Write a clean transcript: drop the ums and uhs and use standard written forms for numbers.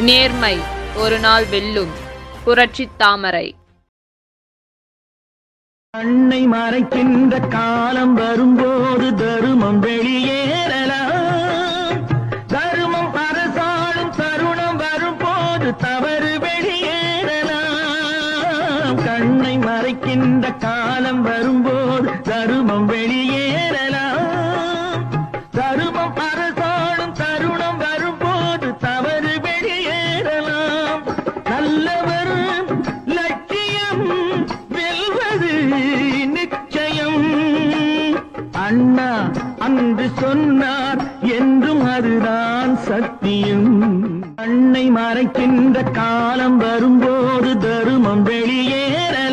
நேர்மை ஒரு நாள் வெல்லும். புரட்சித் தாமரை. கண்ணை மறைக்கின்ற காலம் வரும்போது தருமம் வெளியேறலாம். தருமம் அரசாளும் தருணம் வரும்போது தவறு வெளியேறலாம். கண்ணை மறைக்கின்ற காலம் வரும்போது தருமம் வெளியேறலாம். தருமம் அரசாளும் தருணம் வரும்போது தவறு வெளியேறலாம். நல்லவர் லட்சியம் வெல்வது நிச்சயம். அண்ணா அன்று சொன்னார் என்றும் அதுதான் சத்தியம். கண்ணை மறைக்கின்ற காலம் வரும்போது தருமம் வெளியேற